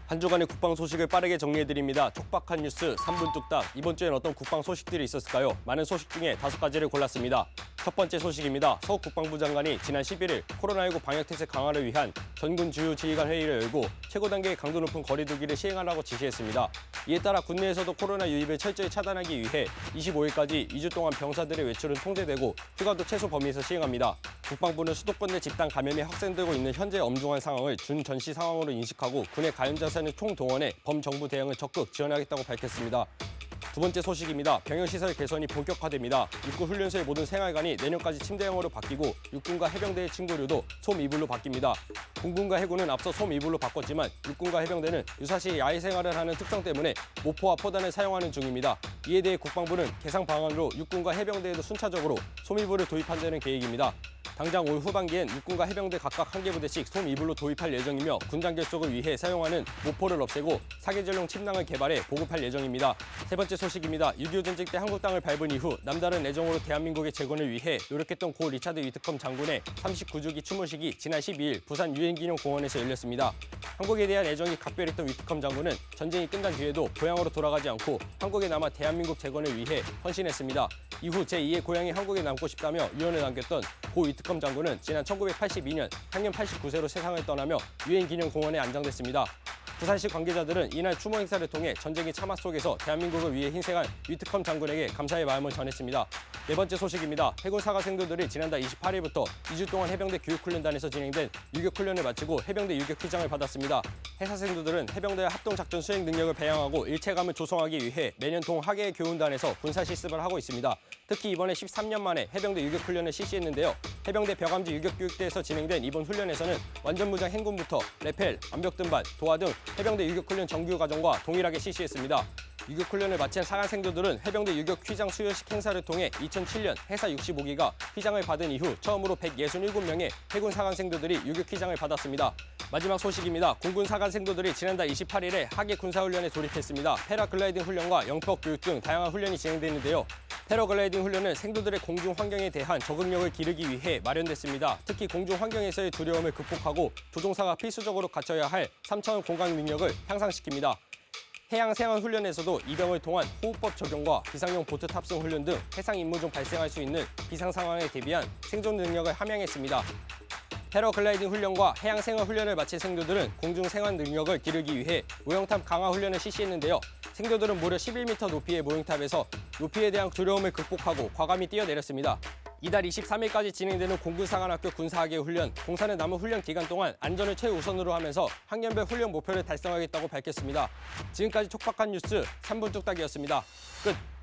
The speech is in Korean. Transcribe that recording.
한 주간의 국방 소식을 빠르게 정리해드립니다. 촉박한 뉴스 3분 뚝딱. 이번 주엔 어떤 국방 소식들이 있었을까요? 많은 소식 중에 5가지를 골랐습니다. 첫 번째 소식입니다. 서 국방부 장관이 지난 11일 코로나19 방역태세 강화를 위한 전군 주요 지휘관 회의를 열고 최고 단계의 강도 높은 거리두기를 시행하라고 지시했습니다. 이에 따라 국내에서도 코로나 유입을 철저히 차단하기 위해 25일까지 2주 동안 병사들의 외출은 통제되고 휴가도 최소 범위에서 시행합니다. 국방부는 수도권 내 집단 감염이 확산되고 있는 현재 엄중한 상황을 준전시 상황으로 인식하고 군의 가해자 사는 총동원해 범정부 대응을 적극 지원하겠다고 밝혔습니다. 두 번째 소식입니다. 병영시설 개선이 본격화됩니다. 육군훈련소의 모든 생활관이 내년까지 침대형으로 바뀌고 육군과 해병대의 침구류도 솜이불로 바뀝니다. 공군과 해군은 앞서 솜이불로 바꿨지만 육군과 해병대는 유사시 야외 생활을 하는 특성 때문에 모포와 포단을 사용하는 중입니다. 이에 대해 국방부는 개상 방안으로 육군과 해병대에도 순차적으로 솜이불을 도입한다는 계획입니다. 당장 올 후반기엔 육군과 해병대 각각 1개 부대씩 솜이불로 도입할 예정이며 군장 결속을 위해 사용하는 모포를 없애고 사계절용 침낭을 개발해 보급할 예정입니다. 세 번째 소식입니다. 6.25 전쟁 때 한국 땅을 밟은 이후 남다른 애정으로 대한민국의 재건을 위해 노력했던 고 리차드 위트컴 장군의 39주기 추모식이 지난 12일 부산 유엔기념공원에서 열렸습니다. 한국에 대한 애정이 각별했던 위트컴 장군은 전쟁이 끝난 뒤에도 고향으로 돌아가지 않고 한국에 남아 대한민국 재건을 위해 헌신했습니다. 이후 제2의 고향이 한국에 남고 싶다며 유언을 남겼던 고 위트컴 장군은 지난 1982년 향년 89세로 세상을 떠나며 유엔기념공원에 안장됐습니다. 부산시 관계자들은 이날 추모 행사를 통해 전쟁의 참화 속에서 대한민국을 위해 희생한 위트컴 장군에게 감사의 마음을 전했습니다. 네 번째 소식입니다. 해군 사관생도들이 지난달 28일부터 2주 동안 해병대 교육훈련단에서 진행된 유격훈련을 마치고 해병대 유격휘장을 받았습니다. 해사생도들은 해병대의 합동작전 수행 능력을 배양하고 일체감을 조성하기 위해 매년 동하계 교훈단에서 군사실습을 하고 있습니다. 특히 이번에 13년 만에 해병대 유격훈련을 실시했는데요. 해병대 벽암지 유격교육대에서 진행된 이번 훈련에서는 완전무장 행군부터 레펠, 암벽등반, 도하 등 해병대 유격훈련 정규 과정과 동일하게 실시했습니다. 유격훈련을 마친 사관생도들은 해병대 유격휘장 수여식 행사를 통해 2007년 해사 65기가 휘장을 받은 이후 처음으로 167명의 해군 사관생도들이 유격휘장을 받았습니다. 마지막 소식입니다. 공군 사관생도들이 지난달 28일에 하계 군사훈련에 돌입했습니다. 패러글라이딩 훈련과 영법 교육 등 다양한 훈련이 진행되는데요. 패러글라이딩 훈련은 생도들의 공중 환경에 대한 적응력을 기르기 위해 마련됐습니다. 특히 공중 환경에서의 두려움을 극복하고 조종사가 필수적으로 갖춰야 할 3차원 공강 능력을 향상시킵니다. 해양 생활 훈련에서도 이병을 통한 호흡법 적용과 비상용 보트 탑승 훈련 등 해상 임무 중 발생할 수 있는 비상 상황에 대비한 생존 능력을 함양했습니다. 패러글라이딩 훈련과 해양 생활 훈련을 마친 생도들은 공중 생활 능력을 기르기 위해 모형탑 강화 훈련을 실시했는데요. 생도들은 무려 11m 높이의 모형탑에서 높이에 대한 두려움을 극복하고 과감히 뛰어내렸습니다. 이달 23일까지 진행되는 공군사관학교 군사학예 훈련, 공사는 남은 훈련 기간 동안 안전을 최우선으로 하면서 학년별 훈련 목표를 달성하겠다고 밝혔습니다. 지금까지 촉박한 뉴스 3분 뚝딱이었습니다. 끝!